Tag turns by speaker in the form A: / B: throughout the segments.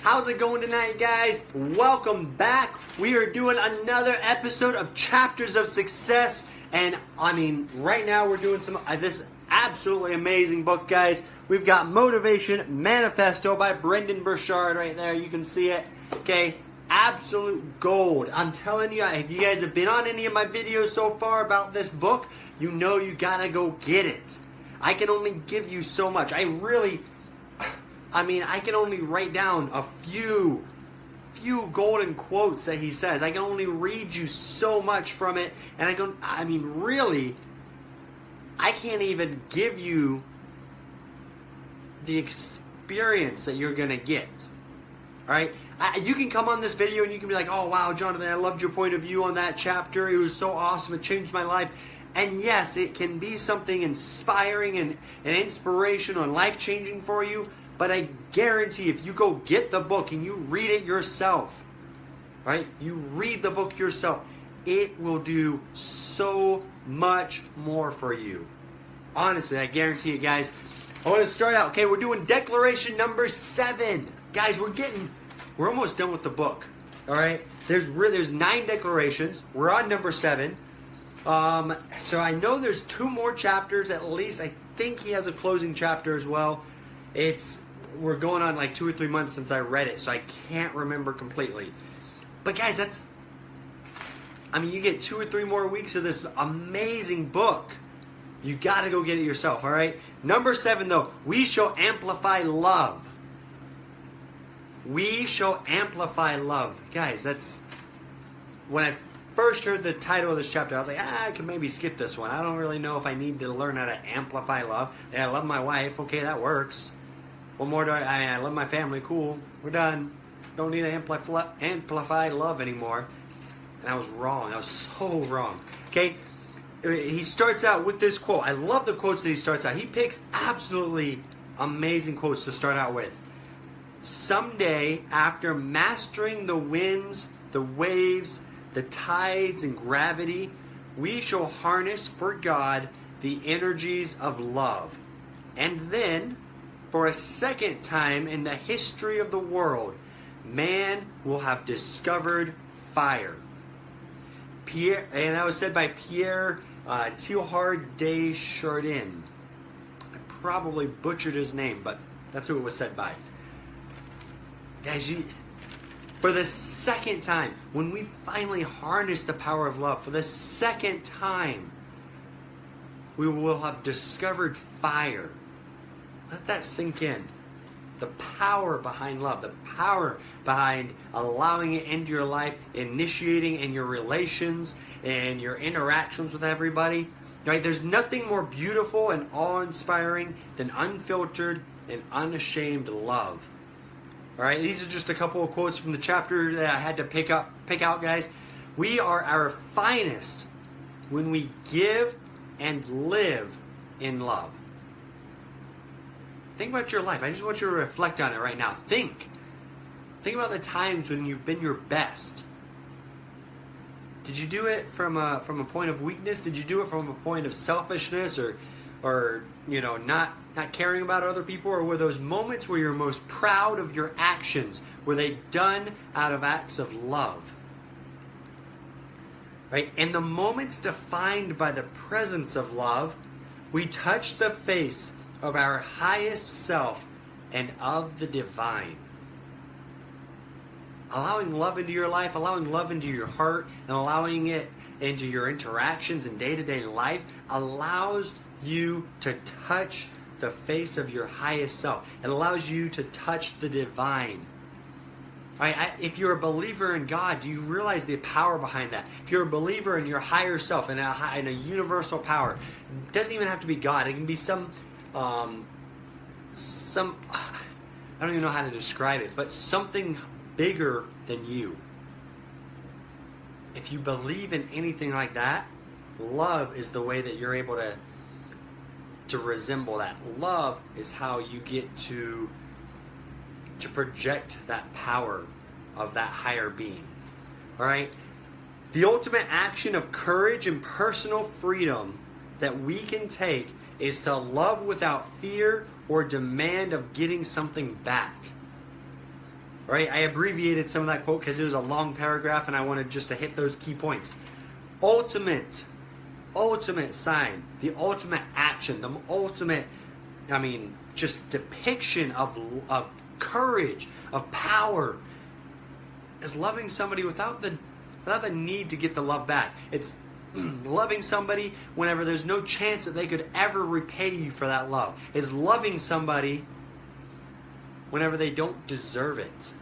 A: How's it going tonight, guys? Welcome back. We are doing another episode of Chapters of Success. And I mean, right now we're doing some this absolutely amazing book, guys. We've got Motivation Manifesto by Brendan Burchard right there. You can see it. Okay, absolute gold. I'm telling you, if you guys have been on any of my videos so far about this book, you know you gotta go get it. I can only give you so much. I can only write down a few golden quotes that he says. I can only read you so much from it. And really, I can't even give you the experience that you're going to get. All right? You can come on this video and you can be like, oh, wow, Jonathan, I loved your point of view on that chapter. It was so awesome. It changed my life. And yes, it can be something inspiring and inspirational and life-changing for you. But I guarantee if you go get the book and you read it yourself, right? You read the book yourself, it will do so much more for you. Honestly, I guarantee it, guys. I want to start out. Okay, we're doing declaration number 7. Guys, we're almost done with the book. All right? There's 9 declarations. We're on number 7. So I know there's 2 more chapters at least. I think he has a closing chapter as well. We're going on like 2 or 3 months since I read it, so I can't remember completely. But guys, you get 2 or 3 more weeks of this amazing book. You got to go get it yourself, all right? Number 7, though, we shall amplify love. We shall amplify love. Guys, when I first heard the title of this chapter, I was like, I could maybe skip this one. I don't really know if I need to learn how to amplify love. Yeah, I love my wife. Okay, that works. What more do I love my family. Cool. We're done. Don't need to amplify love anymore. And I was wrong. I was so wrong. Okay? He starts out with this quote. I love the quotes that he starts out. He picks absolutely amazing quotes to start out with. Someday, after mastering the winds, the waves, the tides, and gravity, we shall harness for God the energies of love. And then, for a second time in the history of the world, man will have discovered fire. And that was said by Pierre Teilhard de Chardin. I probably butchered his name, but that's who it was said by. Guys, for the second time, when we finally harness the power of love, for the second time, we will have discovered fire. Let that sink in. The power behind love, the power behind allowing it into your life, initiating in your relations and your interactions with everybody. Right? There's nothing more beautiful and awe-inspiring than unfiltered and unashamed love. All right, these are just a couple of quotes from the chapter that I had to pick out, guys. We are our finest when we give and live in love. Think about your life. I just want you to reflect on it right now. Think about the times when you've been your best. Did you do it from a point of weakness? Did you do it from a point of selfishness or not caring about other people? Or were those moments where you're most proud of your actions? Were they done out of acts of love? Right? And the moments defined by the presence of love, we touch the face of our highest self and of the divine. Allowing love into your life, allowing love into your heart, and allowing it into your interactions in day-to-day life allows you to touch the face of your highest self. It allows you to touch the divine. Right? If you're a believer in God, do you realize the power behind that? If you're a believer in your higher self and a universal power, it doesn't even have to be God. It can be some I don't even know how to describe it, but something bigger than you. If you believe in anything like that, love is the way that you're able to resemble that. Love is how you get to project that power of that higher being. All right? The ultimate action of courage and personal freedom that we can take is to love without fear or demand of getting something back. All right, I abbreviated some of that quote because it was a long paragraph and I wanted just to hit those key points. Ultimate sign, the ultimate action, the ultimate, just depiction of courage, of power, is loving somebody without the need to get the love back. It's loving somebody whenever there's no chance that they could ever repay you for that love. It's loving somebody whenever they don't deserve it.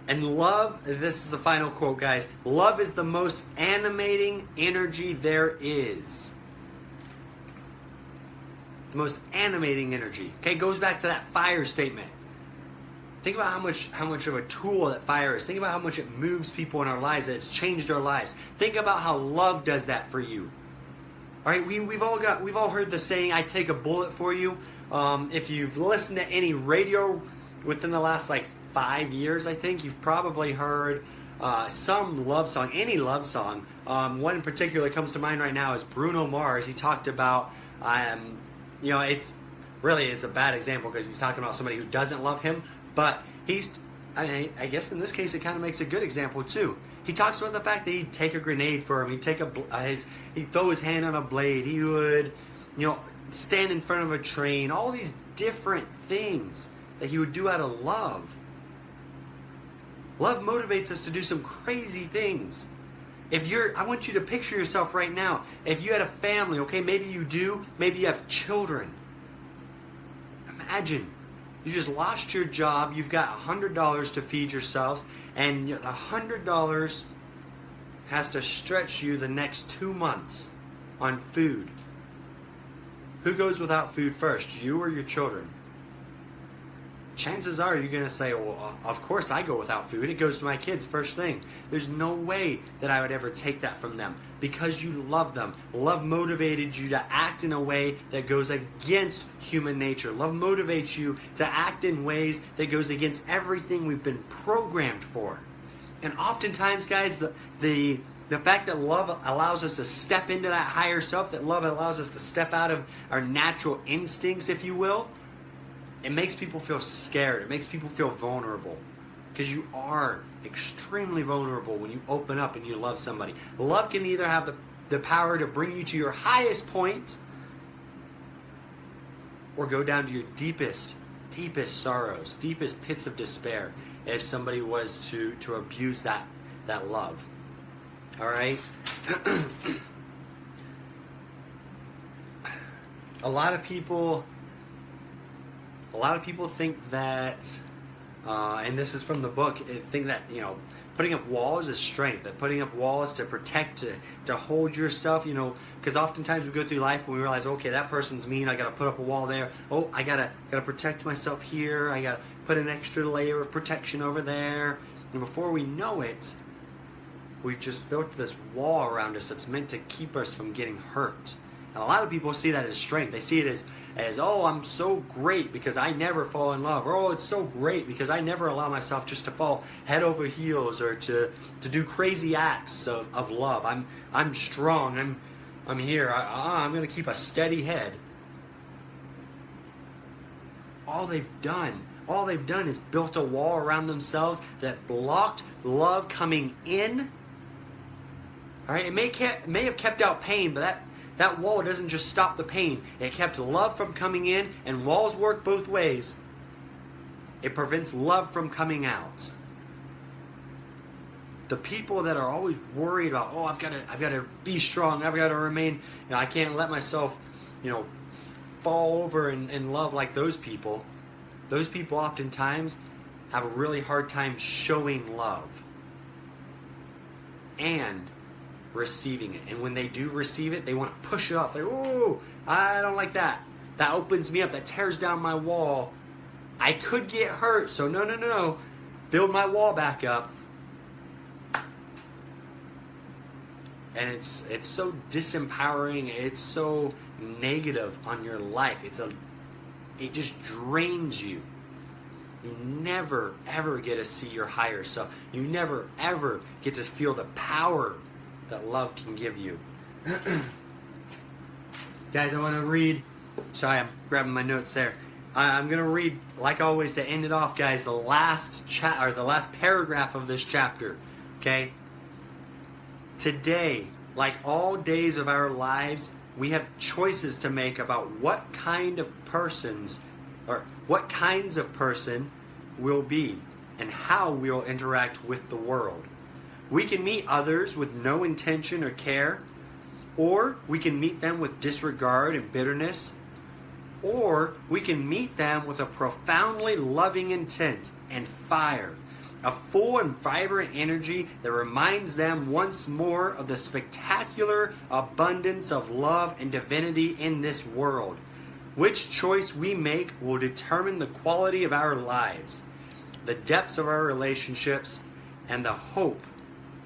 A: And love, this is the final quote, guys. Love is the most animating energy there is. The most animating energy. Okay, goes back to that fire statement. Think about how much of a tool that fire is. Think about how much it moves people in our lives, that it's changed our lives. Think about how love does that for you. All right, we've all heard the saying, "I take a bullet for you." If you've listened to any radio within the last 5 years, I think you've probably heard some love song, any love song. One in particular that comes to mind right now is Bruno Mars. He talked about, it's a bad example because he's talking about somebody who doesn't love him, but I guess in this case it kind of makes a good example too. He talks about the fact that he'd take a grenade for him, he'd throw his hand on a blade, he would, stand in front of a train, all these different things that he would do out of love. Love motivates us to do some crazy things. I want you to picture yourself right now. If you had a family, okay, maybe you do, maybe you have children. Imagine, you just lost your job, you've got $100 to feed yourselves, and the $100 has to stretch you the next 2 months on food. Who goes without food first, you or your children? Chances are you're going to say, well, of course I go without food. It goes to my kids first thing. There's no way that I would ever take that from them because you love them. Love motivated you to act in a way that goes against human nature. Love motivates you to act in ways that goes against everything we've been programmed for. And oftentimes, guys, the fact that love allows us to step into that higher self, that love allows us to step out of our natural instincts, if you will, it makes people feel scared. It makes people feel vulnerable. Because you are extremely vulnerable when you open up and you love somebody. Love can either have the power to bring you to your highest point or go down to your deepest sorrows, deepest pits of despair if somebody was to abuse that love. All right? A lot of people think that, and this is from the book, think that, putting up walls is strength, that putting up walls to protect, to hold yourself, because oftentimes we go through life and we realize, okay, that person's mean, I got to put up a wall there. Oh, I got to protect myself here. I got to put an extra layer of protection over there. And before we know it, we've just built this wall around us that's meant to keep us from getting hurt. And a lot of people see that as strength. They see it as, oh, I'm so great because I never fall in love. Or, oh, it's so great because I never allow myself just to fall head over heels or to do crazy acts of love. I'm strong. I'm here. I'm going to keep a steady head. All they've done is built a wall around themselves that blocked love coming in. All right, it may have kept out pain, but that wall doesn't just stop the pain. It kept love from coming in, and walls work both ways. It prevents love from coming out. The people that are always worried about, oh, I've got to be strong, I've got to remain, I can't let myself, fall over in love like those people. Those people oftentimes have a really hard time showing love and receiving it. And when they do receive it, they want to push it off. Like, oh, I don't like that. That opens me up. That tears down my wall. I could get hurt, so no. Build my wall back up. And it's so disempowering. It's so negative on your life. It just drains you. You never, ever get to see your higher self. You never, ever get to feel the power that love can give you. Guys, I want to read. Sorry, I'm grabbing my notes there. I'm going to read, like always, to end it off, guys, the last paragraph of this chapter. Okay? Today, like all days of our lives, we have choices to make about what kinds of person we'll be and how we'll interact with the world. We can meet others with no intention or care, or we can meet them with disregard and bitterness, or we can meet them with a profoundly loving intent and fire, a full and vibrant energy that reminds them once more of the spectacular abundance of love and divinity in this world. Which choice we make will determine the quality of our lives, the depths of our relationships, and the hope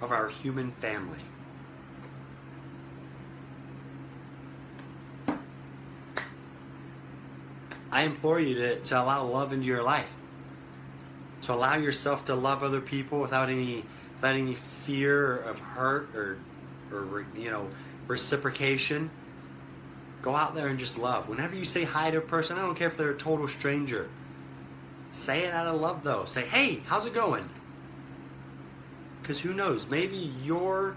A: of our human family. I implore you to allow love into your life. To allow yourself to love other people without any fear of hurt or reciprocation. Go out there and just love. Whenever you say hi to a person, I don't care if they're a total stranger. Say it out of love though. Say, hey, how's it going? Because who knows, maybe your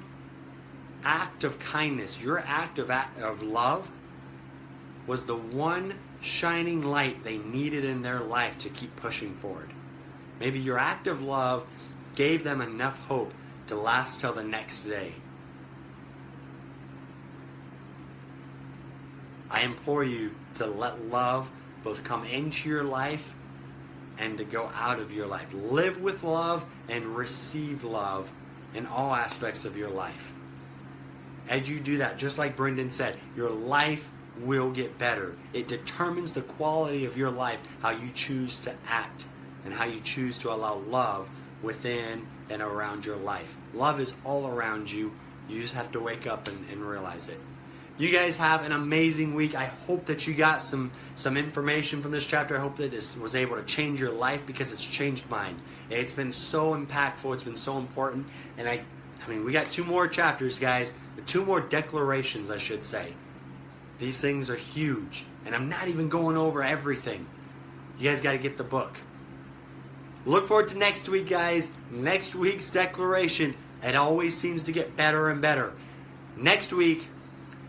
A: act of kindness, your act of love was the one shining light they needed in their life to keep pushing forward. Maybe your act of love gave them enough hope to last till the next day. I implore you to let love both come into your life and to go out of your life. Live with love and receive love in all aspects of your life. As you do that, just like Brendan said, your life will get better. It determines the quality of your life, how you choose to act and how you choose to allow love within and around your life. Love is all around you. You just have to wake up and realize it. You guys have an amazing week. I hope that you got some information from this chapter. I hope that this was able to change your life, because it's changed mine. It's been so impactful. It's been so important. And I mean, we got 2 more chapters, guys. 2 more declarations, I should say. These things are huge. And I'm not even going over everything. You guys got to get the book. Look forward to next week, guys. Next week's declaration. It always seems to get better and better. Next week,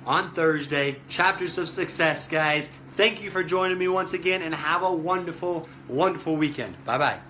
A: on Thursday, Chapters of Success, guys. Thank you for joining me once again, and have a wonderful, wonderful weekend. Bye-bye.